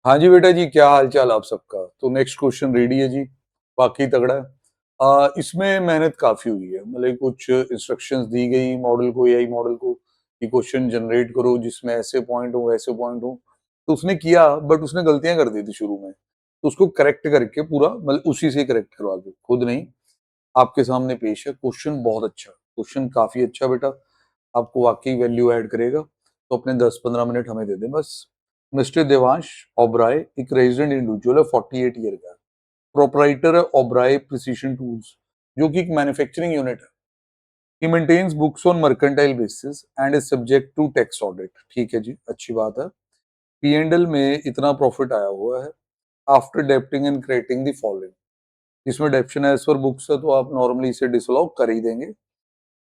हाँ जी बेटा जी, क्या हाल चाल आप सबका। तो नेक्स्ट क्वेश्चन रेडी है जी, बाकी तगड़ा है। इसमें मेहनत काफी हुई है, मतलब कुछ इंस्ट्रक्शंस दी गई मॉडल को, एआई मॉडल को कि क्वेश्चन जनरेट करो जिसमें ऐसे पॉइंट हो वैसे पॉइंट हो। तो उसने किया, बट उसने गलतियां कर दी थी शुरू में, तो उसको करेक्ट करके पूरा, मतलब उसी से करेक्ट करवा के, खुद नहीं, आपके सामने पेश है। क्वेश्चन बहुत अच्छा, क्वेश्चन काफी अच्छा बेटा, आपको वाकई वैल्यू ऐड करेगा। तो अपने 10-15 मिनट हमें दे दें बस। मिस्टर देवांश ओबराय एक रेजिडेंट इंडिविजुअल है, 48 ईयर का, प्रोपराइटर है ओबराय प्रिसीशन टूल्स, जो कि एक मैन्युफैक्चरिंग यूनिट है। He maintains books on mercantile basis and is subject to tax audit. ठीक है जी, अच्छी बात है। पी&एल में इतना प्रॉफिट आया हुआ है after debiting and crediting the following. इसमें डेप्शन एज पर बुक्स है, तो आप नॉर्मली इसे डिसअलाउ कर ही देंगे।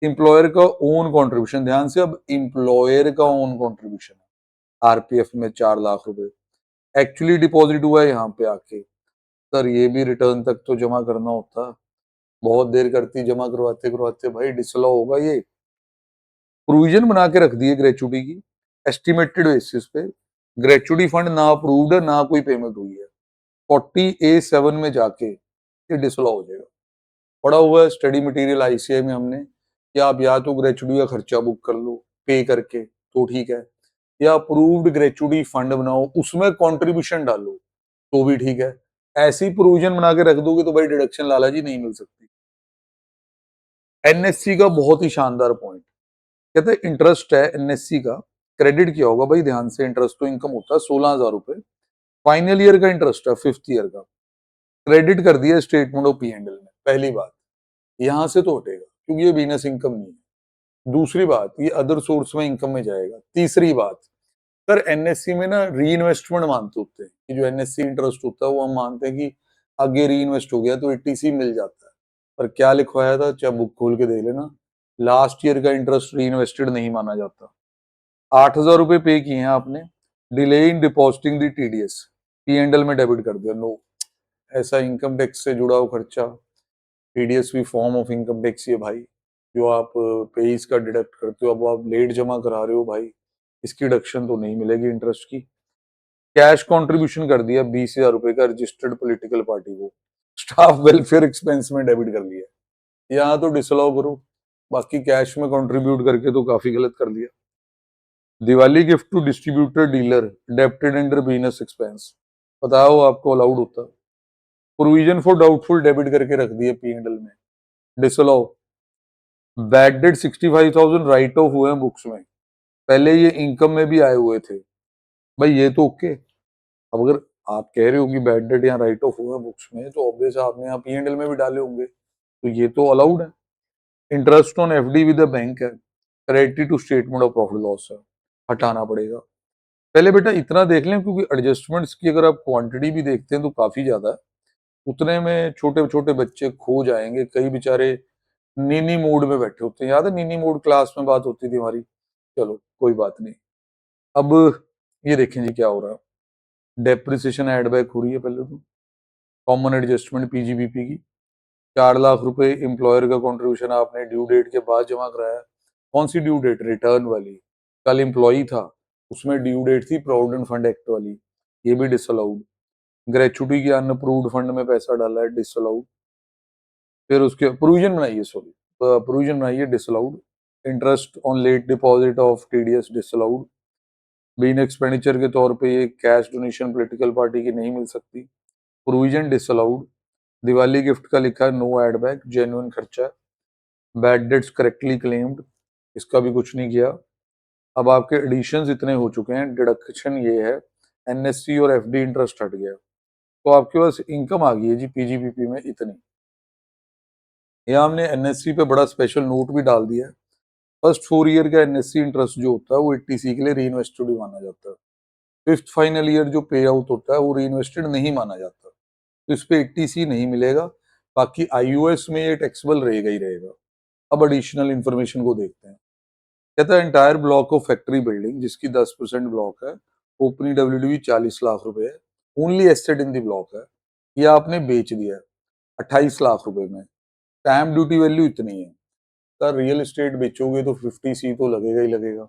एम्प्लॉयर का ओन कंट्रीब्यूशन, ध्यान से, अब एम्प्लॉयर का ओन कंट्रीब्यूशन है आरपीएफ में 4 लाख रुपए एक्चुअली डिपॉजिट हुआ है यहाँ पे आके। सर ये भी रिटर्न तक तो जमा करना होता, बहुत देर करती जमा करवाते करवाते, भाई डिसअलाउ होगा ये। प्रोविजन बना के रख दिए ग्रेचुटी की एस्टिमेटेड बेसिस पे। ग्रेचुटी फंड ना अप्रूव्ड है, ना कोई पेमेंट हुई है। 40A7 में जाके ये डिसअलाउ हो जाएगा। पड़ा हुआ है स्टडी मटेरियल आईसीआई में हमने, कि आप या तो ग्रेचुटी का खर्चा बुक कर लो पे करके, तो ठीक है, या अप्रूव्ड ग्रेचुटी फंड बनाओ उसमें कंट्रीब्यूशन डालो, तो भी ठीक है। ऐसी प्रोविजन बना के रख दोगे तो भाई डिडक्शन लाला जी नहीं मिल सकती। एनएससी का बहुत ही शानदार पॉइंट, कहते हैं इंटरेस्ट है एनएससी का, क्रेडिट किया होगा भाई ध्यान से, इंटरेस्ट तो इनकम होता है 16,000 रुपए, फाइनल ईयर का इंटरेस्ट है, फिफ्थ ईयर का क्रेडिट कर दिया statement of P and L में। पहली बात, यहां से तो हटेगा क्योंकि ये बिजनेस इनकम नहीं है। दूसरी बात, ये अदर सोर्स में इनकम में जाएगा। तीसरी बात, सर एनएससी में ना री इन्वेस्टमेंट मानते होते हैं कि जो एनएससी इंटरेस्ट होता है वो हम मानते हैं कि आगे री इन्वेस्ट हो गया तो एटीसी मिल जाता है। पर क्या लिखवाया था, चाहे बुक खोल के देख लेना, लास्ट ईयर का इंटरेस्ट री इन्वेस्टेड नहीं माना जाता। 8,000 रुपए पे किए हैं आपने, delay in depositing the TDS, P and L में डेबिट कर दिया। नो, ऐसा इनकम टैक्स से जुड़ा हुआ खर्चा, टीडीएस भी फॉर्म ऑफ इनकम टैक्स ही है भाई, जो आप पेइस का डिडक्ट करते हो। अब आप लेट जमा करा रहे हो भाई, इसकी डिडक्शन तो नहीं मिलेगी इंटरेस्ट की। कैश कंट्रीब्यूशन कर दिया 20,000 रुपए का रजिस्टर्ड पॉलिटिकल पार्टी को, स्टाफ वेलफेयर एक्सपेंस में डेबिट कर लिया। यहाँ तो डिसअलाउ करो, बाकी कैश में कंट्रीब्यूट करके तो काफी गलत कर दिया। Diwali gift to distributor dealer debited under business expense, बताओ आपको अलाउड होता? प्रोविजन फॉर डाउटफुल डेबिट करके रख दिए पी&एल में, disallow. Bad debt 65,000 right of हुए हैं बुक्स में, पहले ये इनकम में भी आए हुए थे, भाई ये तो ओके। अब अगर आप कह रहे हो कि बैड डेट यहाँ राइट ऑफ हुआ है बुक्स में, तो ऑब्वियस आपने यहाँ पी&एल में भी डाले होंगे, तो ये तो अलाउड है। Interest on FD with the bank है, credit to statement of profit loss है, हटाना पड़ेगा। पहले बेटा इतना देख लें, क्योंकि एडजस्टमेंट्स की अगर आप क्वांटिटी भी देखते हैं तो काफी ज्यादा है। उतने में छोटे छोटे बच्चे खो जाएंगे, कई बेचारे नीनी मोड में बैठे होते हैं। याद है नीनी मोड क्लास में बात होती थी हमारी, चलो कोई बात नहीं। अब ये देखें जी क्या हो रहा है, डेप्रिसिएशन एड बैक हो रही है पहले तो, कॉमन एडजस्टमेंट पीजीबीपी की। 4 लाख रुपए एम्प्लॉयर का कंट्रीब्यूशन आपने ड्यू डेट के बाद जमा कराया। कौन सी ड्यू डेट, रिटर्न वाली। कल एम्प्लॉई था, उसमें ड्यू डेट थी प्रोविडेंट फंड एक्ट वाली, ये भी डिसअलाउड। ग्रेचुटी की अनअप्रूव्ड फंड में पैसा डाला है, डिसअलाउड। फिर उसके प्रोविजन बनाइए, सॉरी प्रोविजन बनाइए, disallowed. Interest on late deposit of TDS, disallowed. Been expenditure के तौर पे ये कैश डोनेशन पॉलिटिकल पार्टी की नहीं मिल सकती, प्रोविजन डिसअलाउड। दिवाली गिफ्ट का लिखा है नो एड बैक, जेन्युइन खर्चा। बैड डेट्स करेक्टली क्लेम्ड, इसका भी कुछ नहीं किया। अब आपके एडिशंस इतने हो चुके हैं, डिडक्शन ये है, एनएससी और एफडी इंटरेस्ट हट गया, तो आपके पास इनकम आ गई है जी पीजीबीपी में इतनी। यहाँ हमने एनएससी पे बड़ा स्पेशल नोट भी डाल दिया है। फर्स्ट 4 ईयर का एनएससी इंटरेस्ट जो होता है वो एटीसी के लिए री इन्वेस्टेड भी माना जाता है। फिफ्थ फाइनल ईयर जो पे आउट होता है वो री इन्वेस्टेड नहीं माना जाता, तो इस पे एटीसी नहीं मिलेगा। बाकी आईओएस में ये टैक्सेबल रहेगा ही रहेगा। अब एडिशनल इन्फॉर्मेशन को देखते हैं। कहता है entire block of factory building जिसकी 10% ब्लॉक है, ओपनिंग डब्ल्यूडीवी 40 लाख रुपए है, only asset in the block है, ये आपने बेच दिया है 28 लाख रुपए में। स्टैम्प ड्यूटी वैल्यू इतनी है, सर रियल एस्टेट बेचोगे तो 50C तो लगेगा ही लगेगा।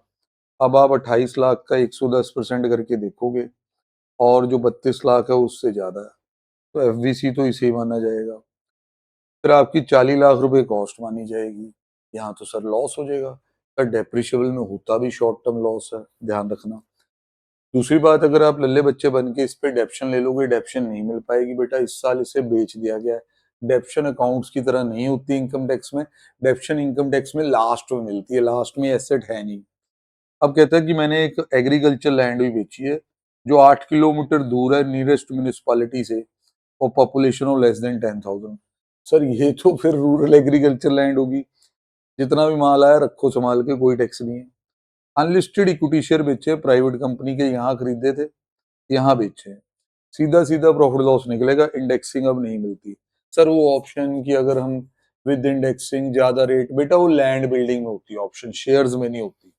अब आप 28 लाख का 110% करके देखोगे और जो 32 लाख है उससे ज्यादा है, तो एफवीसी तो इसे ही माना जाएगा। फिर आपकी 40 लाख रुपए कॉस्ट मानी जाएगी, यहाँ तो सर लॉस हो जाएगा। सर डेप्रिशिएबल में होता भी शॉर्ट टर्म लॉस है, ध्यान रखना। दूसरी बात, अगर आप लल्ले बच्चे बन के इस पे डेप्शन ले लोगे, डेप्शन नहीं मिल पाएगी बेटा, इस साल इसे बेच दिया गया है। डेप्शन अकाउंट्स की तरह नहीं होती इनकम टैक्स में, डेप्शन इनकम टैक्स में लास्ट में मिलती है, लास्ट में एसेट है नहीं। अब कहता है कि मैंने एक एग्रीकल्चर लैंड भी बेची है जो 8 किलोमीटर दूर है नियरेस्ट म्यूनिसपालिटी से, और population of less than 10,000। Sir ये तो फिर रूरल एग्रीकल्चर लैंड होगी, जितना भी माल आया रखो संभाल के, कोई टैक्स नहीं है। अनलिस्टेड इक्विटी शेयर बेचे प्राइवेट कंपनी के, यहाँ खरीदे थे यहाँ बेचे, सीधा सीधा प्रॉफिट लॉस निकलेगा, इंडेक्सिंग अब नहीं मिलती। सर वो ऑप्शन की अगर हम विद इंडेक्सिंग ज्यादा रेट, बेटा वो लैंड बिल्डिंग में होती है ऑप्शन, शेयर्स में नहीं होती।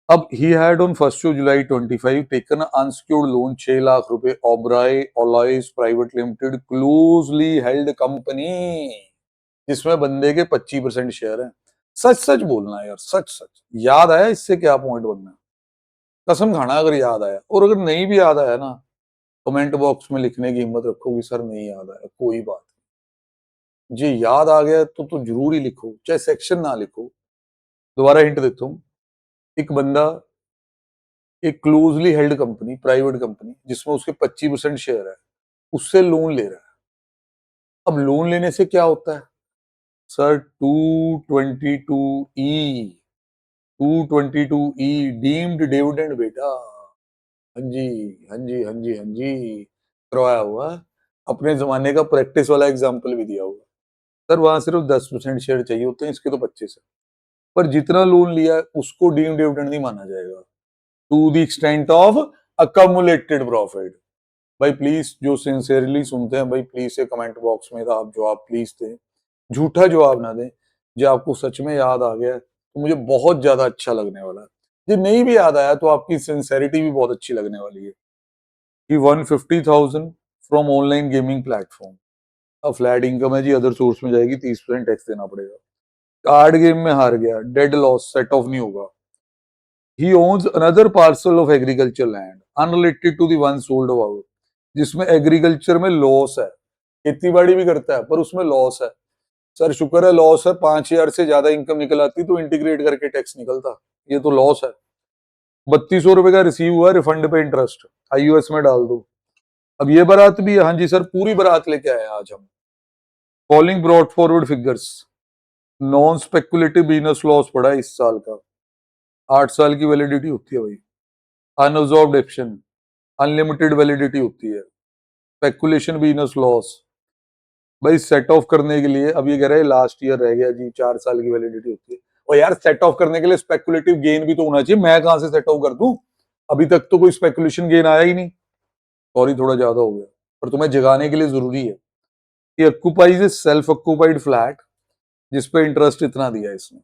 अब he had on 1 July 25 taken unsecured loan 6 lakh रुपए Oberoi alloys private limited closely held company, जिसमें बंदे के 25% शेयर हैं। सच सच बोलना है यार, सच सच याद आया, इससे क्या पॉइंट बनना है, कसम खाना अगर याद आया, और अगर नहीं भी याद आया ना, कमेंट बॉक्स में लिखने की हिम्मत रखो कि सर नहीं याद आया, कोई बात नहीं, जी याद आ गया तो जरूर ही लिखो, चाहे सेक्शन ना लिखो। दोबारा हिंट देता हूँ, एक बंदा एक closely held company, private company जिसमें उसके 25% शेयर है, उससे लोन ले रहा है। अब लोन लेने से क्या होता है सर, 222E डीम्ड डिविडेंड बेटा। हाँ जी, हाँ जी, हाँ जी, हाँ जी, करवाया हुआ है। अपने जमाने का प्रैक्टिस वाला एग्जाम्पल भी दिया हुआ। सर वहां सिर्फ 10% शेयर चाहिए होते हैं, इसके तो 25 है, पर जितना लोन लिया है उसको डीम्ड डिविडेंड नहीं माना जाएगा, to the extent of accumulated profit. भाई प्लीज जो सिंसियरली सुनते हैं भाई, प्लीज से कमेंट बॉक्स में आप जवाब प्लीज दें, झूठा जवाब ना दें। जो आपको सच में याद आ गया तो मुझे बहुत ज्यादा अच्छा लगने वाला है, जो नहीं भी याद आया तो आपकी सिंसेरिटी भी बहुत अच्छी लगने वाली है। कि 150,000 फ्रॉम ऑनलाइन गेमिंग प्लेटफॉर्म, अब फ्लैट इनकम है जी, अदर सोर्स में जाएगी, 30% टैक्स देना पड़ेगा। कार्ड गेम में हार गया, डेड लॉस, सेट ऑफ नहीं होगा। He owns another parcel of agriculture land unrelated to the one sold about, जिसमें एग्रीकल्चर में लॉस है, खेती बाड़ी भी करता है पर उसमें लॉस है। सर शुक्र है लॉस है, 5,000 से ज्यादा इनकम निकल आती तो इंटीग्रेट करके टैक्स निकलता, ये तो लॉस है। 3,200 रुपए का रिसीव हुआ रिफंड पे इंटरेस्ट, आईयूएस में डाल दो। अब ये बारात भी है, हाँ जी सर पूरी बारात लेके आए आज हम। Calling brought forward figures, non speculative business loss पड़ा है इस साल का, 8 साल की वैलिडिटी होती है भाई। अनअब्सॉर्ब्ड एक्शन, अनलिमिटेड वैलिडिटी होती है। स्पेकुलेशन बिजनेस लॉस, भाई सेट ऑफ करने के लिए अब ये कह रहे हैं लास्ट ईयर रह गया जी, 4 साल की वैलिडिटी होती है। और यार सेट ऑफ करने के लिए स्पेकुलेटिव गेन भी तो होना चाहिए, मैं कहां से सेट ऑफ कर दूं, अभी तक तो कोई स्पेकुलेशन गेन आया ही नहीं। सॉरी थोड़ा ज्यादा हो गया, पर तुम्हें जगाने के लिए जरूरी है कि ऑक्यूपाइज ए सेल्फ ऑक्यूपाइड फ्लैट जिसपे इंटरेस्ट इतना दिया है इसने,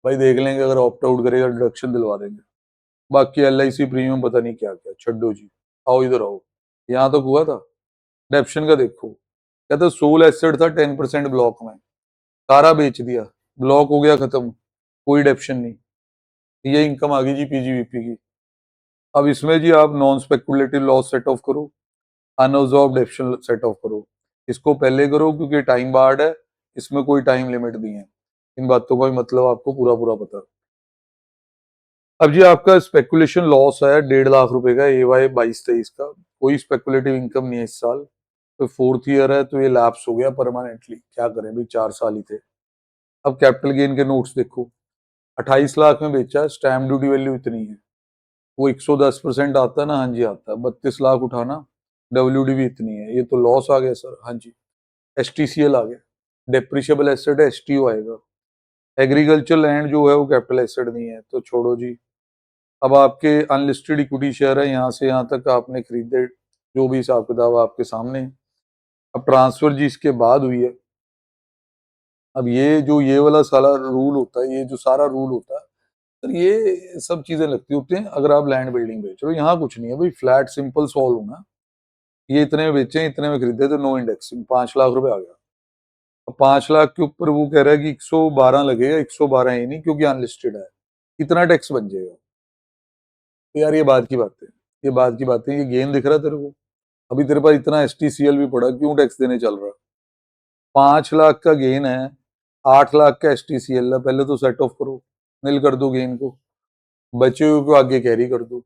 भाई देख लेंगे, अगर ऑप्ट आउट करेगा डिडक्शन दिलवा देंगे। बाकी एलआईसी प्रीमियम पता नहीं क्या क्या, छड्डो जी। आओ इधर आओ, यहाँ तक हुआ था। डेप्शन का देखो, कहता सोल एसेट था 10% ब्लॉक में, सारा बेच दिया, ब्लॉक हो गया खत्म, कोई डेप्शन नहीं, ये इनकम आ गई जी पीजीवीपी की। अब इसमें जी आप non speculative loss set of करो, अनअब्सॉर्ब्ड डेप्शन सेट ऑफ करो, इसको पहले करो क्योंकि टाइम बार्ड है, इसमें कोई टाइम लिमिट नहीं है। इन बातों का भी मतलब आपको पूरा पूरा पता। अब जी आपका स्पेकुलेशन लॉस है 1.5 लाख रुपए का, AY 22-23 का, कोई स्पेकुलेटिव इनकम नहीं है इस साल, तो 4th ईयर है तो ये लैप्स हो गया परमानेंटली, क्या करें भाई 4 साल ही थे। अब कैपिटल गेन के नोट्स देखो, 28 लाख में बेचा, स्टैम्प ड्यूटी वैल्यू इतनी है, वो 110% आता है ना, हाँ जी आता है, 32 लाख उठाना, WD भी इतनी है, ये तो लॉस आ गया सर, हाँ जी। STCL आ गया, डेप्रिशिएबल एसेट है, STO आएगा। एग्रीकल्चर लैंड जो है वो कैपिटल एसेट नहीं है, तो छोड़ो जी। अब आपके अनलिस्टेड इक्विटी शेयर है, यहाँ से यहाँ तक आपने खरीदे, जो भी हिसाब किताब आपके सामने है। अब ट्रांसफर जी इसके बाद हुई है। अब ये जो ये वाला सारा रूल होता है, ये जो सारा रूल होता है सर, ये सब चीजें लगती होती हैं अगर आप लैंड बिल्डिंग बेच रहे हो। यहाँ कुछ नहीं है भाई, फ्लैट सिंपल सॉल्व होना, ये इतने में बेचे, इतने में खरीदे, तो नो इंडेक्सिंग, 5 लाख रुपए आ गया। अब 5 लाख के ऊपर वो कह रहा है कि 112 लगेगा, 112 ही नहीं क्योंकि अनलिस्टेड है, इतना टैक्स बन जाएगा। तो यार ये बात की बात है, ये बात की बात है, ये गेन दिख रहा है तेरे को? अभी तेरे पास इतना STCL भी पड़ा, क्यों टैक्स देने चल रहा? 5 लाख का गेन है, 8 लाख का STCL है, पहले तो सेट ऑफ करो, नील कर दो गेन को, बचे हुए को आगे कैरी कर दो।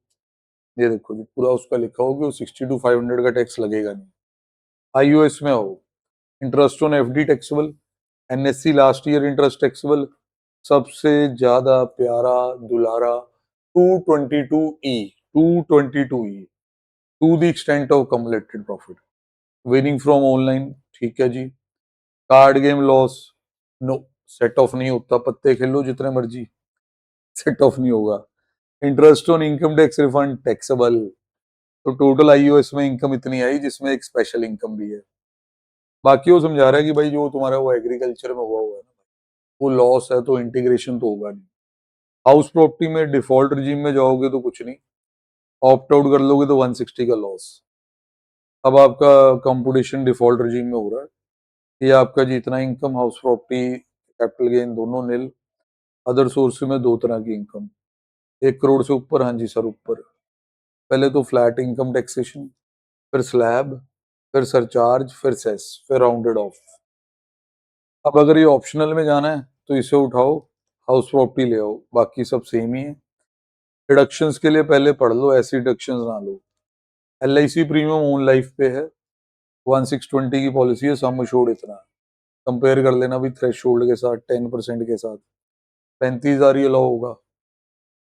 ये देखो जी, पूरा उसका लिखा हो कि 62,500 का टैक्स लगेगा नहीं। IOS में हो, interest on FD taxable, NSC last year interest taxable, सबसे ज्यादा प्यारा दुलारा 222E, 222E, to the extent of accumulated profit, winning from online, ठीक है जी। Card game loss, no, set off नहीं होता, पत्ते खेलो जितने मर्जी, सेट ऑफ नहीं होगा। Interest on income tax refund taxable, तो टोटल IOS में इनकम इतनी आई जिसमें एक स्पेशल इनकम भी है। बाकी वो समझा रहा है कि भाई जो तुम्हारा वो एग्रीकल्चर में हुआ है ना, वो लॉस है तो इंटीग्रेशन तो होगा नहीं। हाउस प्रॉपर्टी में डिफॉल्ट रिजीम में जाओगे तो कुछ नहीं, ऑप्ट आउट कर लोगे तो 160 का लॉस। अब आपका कंपटीशन डिफॉल्ट रिजीम में हो रहा है, ये आपका जितना income, house property, capital gain दोनों नील, अदर सोर्स में 2 तरह की इनकम, 1 करोड़ से ऊपर, हाँ जी सर ऊपर, पहले तो फ्लैट इनकम टैक्सेशन, फिर स्लैब, फिर सरचार्ज, फिर सेस, फिर राउंडेड ऑफ। अब अगर ये ऑप्शनल में जाना है तो इसे उठाओ, हाउस प्रॉपर्टी ले आओ, बाकी सब सेम ही है। डिडक्शंस के लिए पहले पढ़ लो, ऐसी डिडक्शंस ना लो। LIC प्रीमियम ओन लाइफ पे है, 1620 की पॉलिसी है, सम एश्योर्ड इतना है। कंपेयर कर लेना भी थ्रेश के साथ, 10% के साथ 35,000 ये लॉ होगा।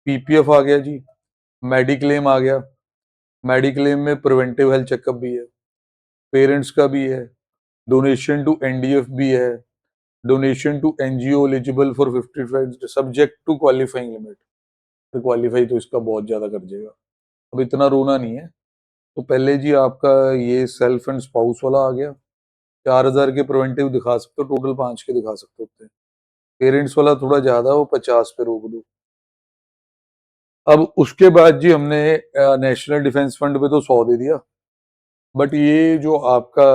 PPF आ गया जी, मेडिक्लेम आ गया, मेडिक्लेम में प्रिवेंटिव हेल्थ चेकअप भी है, पेरेंट्स का भी है, डोनेशन टू NDF भी है, donation to NGO eligible for 55 subject to qualifying limit, तो क्वालिफाई तो इसका बहुत ज्यादा कर जाएगा, अब इतना रोना नहीं है। तो पहले जी आपका ये सेल्फ एंड स्पाउस वाला आ गया, 4,000 के प्रिवेंटिव दिखा सकते हो, टोटल 5 के दिखा सकते होते हैं। पेरेंट्स वाला थोड़ा ज्यादा, वो 50 पे रोक दो। अब उसके बाद जी हमने नेशनल डिफेंस फंड पे तो 100 दे दिया, बट ये जो आपका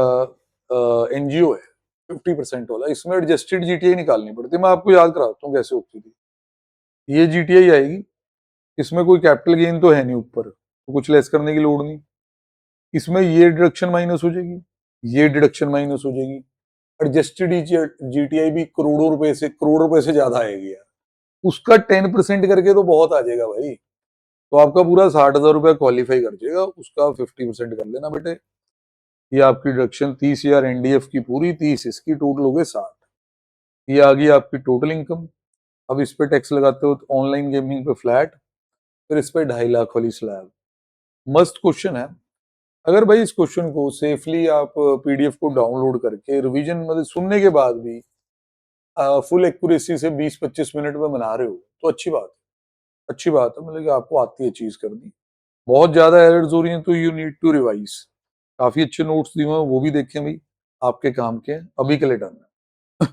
NGO है 50% वाला, इसमें एडजस्टेड GTI निकालनी पड़ती है। मैं आपको याद कराता हूँ कैसे होती थी। ये GTI आएगी, इसमें कोई कैपिटल गेन तो है नहीं ऊपर, तो कुछ लेस करने की लोड़ नहीं, इसमें ये डिडक्शन माइनस हो जाएगी, ये डिडक्शन माइनस हो जाएगी, एडजस्टेड GTI भी करोड़ों रुपए से ज्यादा आएगी यार, उसका 10% करके तो बहुत आ जाएगा भाई। तो आपका पूरा 60,000 रुपया क्वालिफाई कर जाएगा, उसका 50% कर लेना बेटे। ये आपकी डिडक्शन 30,000 NDF की पूरी, 30 इसकी, टोटल हो गए 60। ये आ गई आपकी टोटल इनकम। अब इस पे टैक्स लगाते हो तो ऑनलाइन गेमिंग पे फ्लैट, फिर इस पे 2.5 लाख वाली स्लैब। मस्त क्वेश्चन है। अगर भाई इस क्वेश्चन को सेफली आप PDF को डाउनलोड करके रिवीजन मतलब सुनने के बाद भी फुल एक्यूरेसी से 20-25 मिनट में बना रहे हो तो अच्छी बात है, अच्छी बात है, मतलब कि आपको आती है चीज करनी। बहुत ज्यादा एरर्स हो रही हैं तो यू नीड टू रिवाइज। काफी अच्छे नोट्स दिए हुए हैं, वो भी देखें भाई, आपके काम के हैं। अभी के लिए डन है।